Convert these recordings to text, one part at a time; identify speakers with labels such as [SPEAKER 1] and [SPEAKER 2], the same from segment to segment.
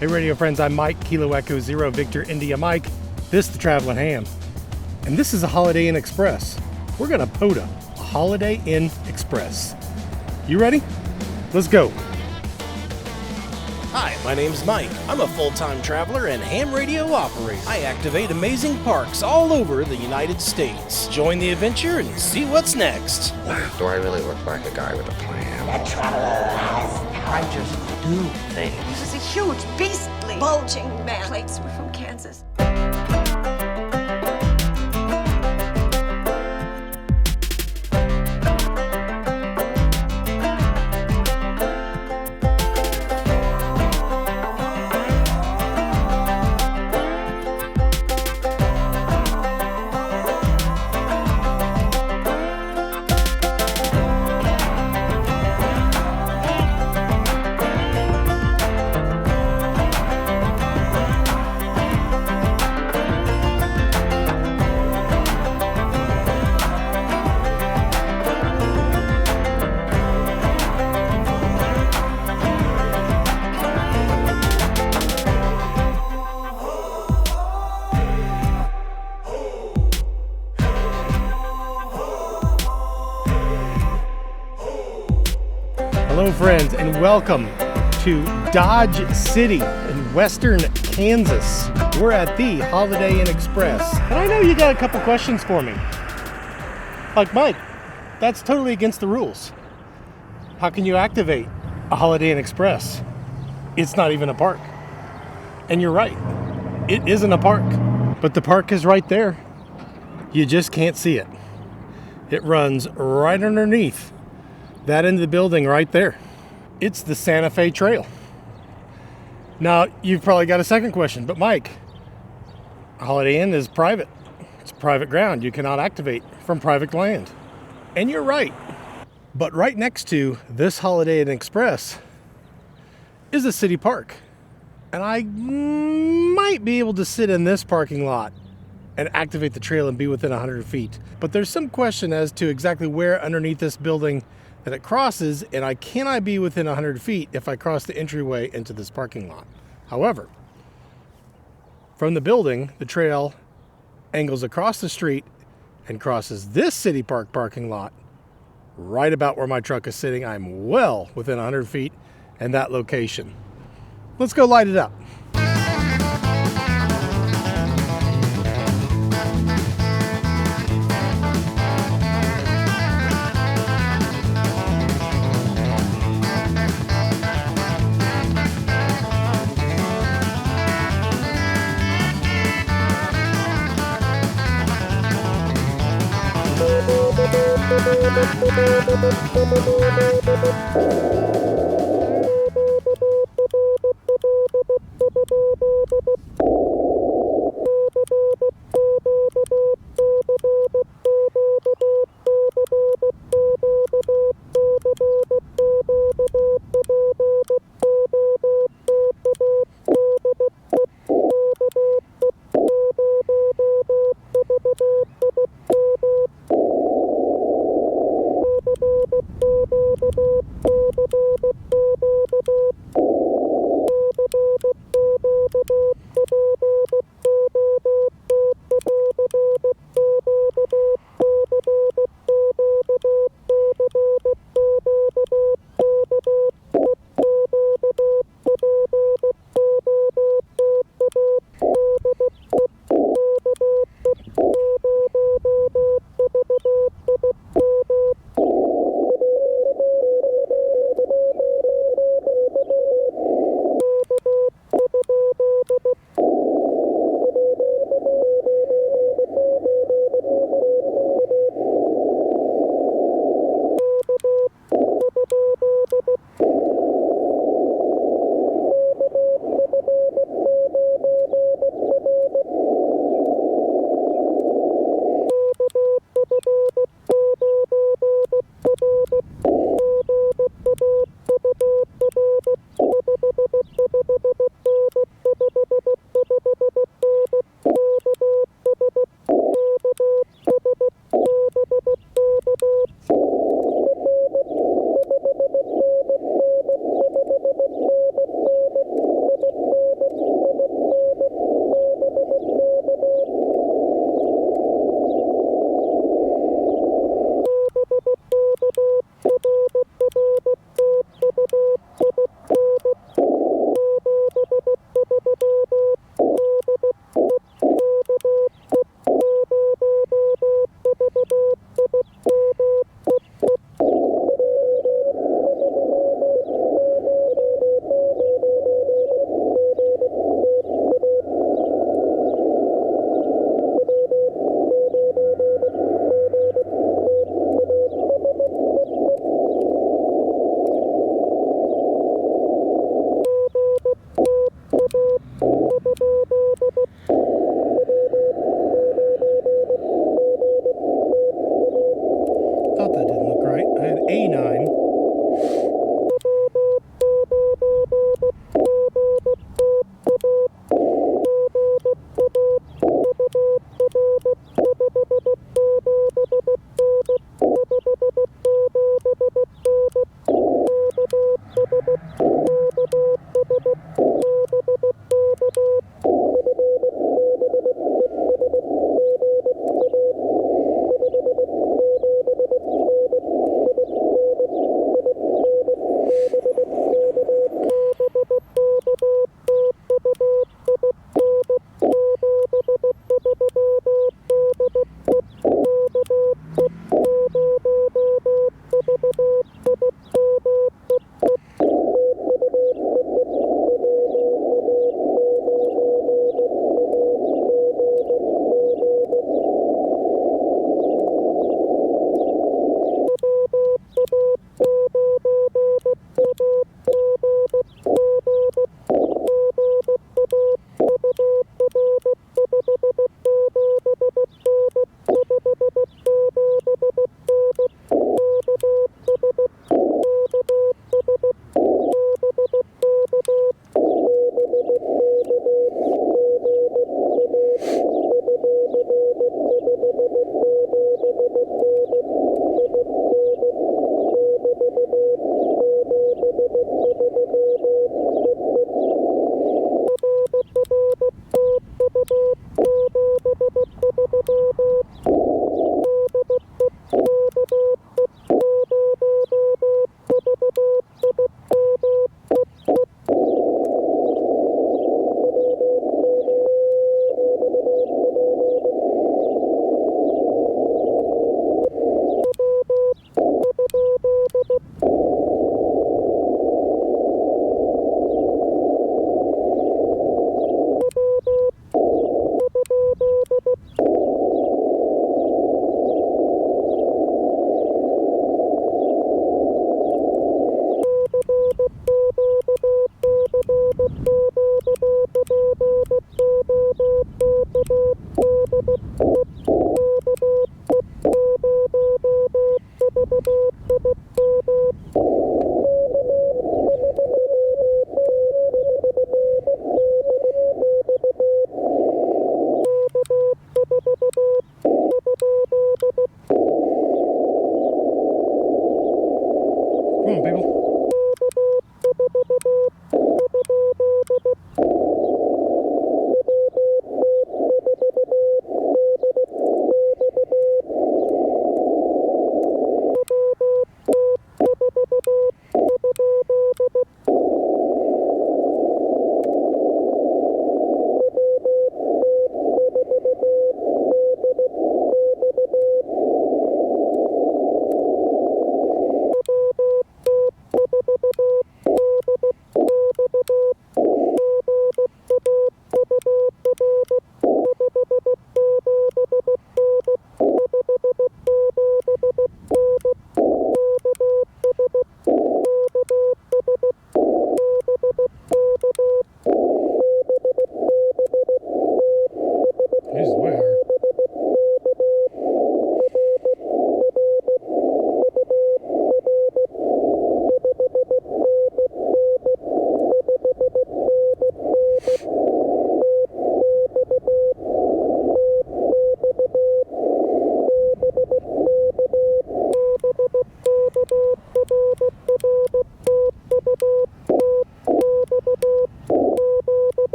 [SPEAKER 1] Hey radio friends, I'm Mike, Kilo Echo Zero Victor India Mike. This is the Travelin Ham. And this is a Holiday Inn Express. We're gonna POTA, a Holiday Inn Express. You ready? Let's go.
[SPEAKER 2] Hi, my name's Mike. I'm a full-time traveler and ham radio operator. I activate amazing parks all over the United States. Join the adventure and see what's next.
[SPEAKER 3] Wow, do I really look like a guy with a plan?
[SPEAKER 4] That traveler has
[SPEAKER 3] I just do things.
[SPEAKER 5] This is a huge, beastly, bulging man. Plates were from Kansas.
[SPEAKER 1] Hello friends, and welcome to Dodge City in western Kansas. We're at the Holiday Inn Express. And I know you got a couple questions for me. Like, Mike, that's totally against the rules. How can you activate a Holiday Inn Express? It's not even a park. And you're right, it isn't a park. But the park is right there. You just can't see it. It runs right underneath that end of the building right there. It's the Santa Fe Trail. Now, you've probably got a second question, but Mike, Holiday Inn is private. It's private ground. You cannot activate from private land. And you're right. But right next to this Holiday Inn Express is a city park. And I might be able to sit in this parking lot and activate the trail and be within 100 feet. But there's some question as to exactly where underneath this building that it crosses, and can I be within 100 feet if I cross the entryway into this parking lot? However, from the building, the trail angles across the street and crosses this city park parking lot right about where my truck is sitting. I'm well within 100 feet and that location. Let's go light it up.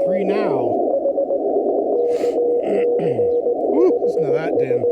[SPEAKER 1] free now. Woo, listen to that din.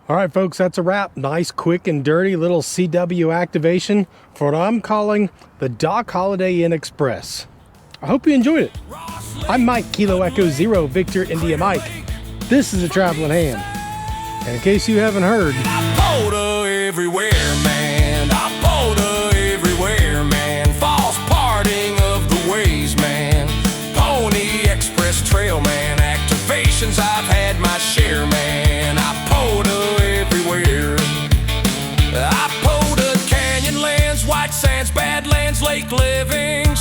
[SPEAKER 1] All right, folks, that's a wrap. Nice, quick, and dirty little CW activation for what I'm calling the Dock Holiday Inn Express. I hope you enjoyed it. I'm Mike, Kilo Echo Zero, Victor India Mike. This is a Travelin Ham. And in case you haven't heard,
[SPEAKER 4] POTA everywhere, man. POTA everywhere, man. False parting of the ways, man. Pony Express Trail, man. Activations, I've had my share, man. POTA everywhere. POTA Canyon Lands, White Sands, Badlands, Lake Living.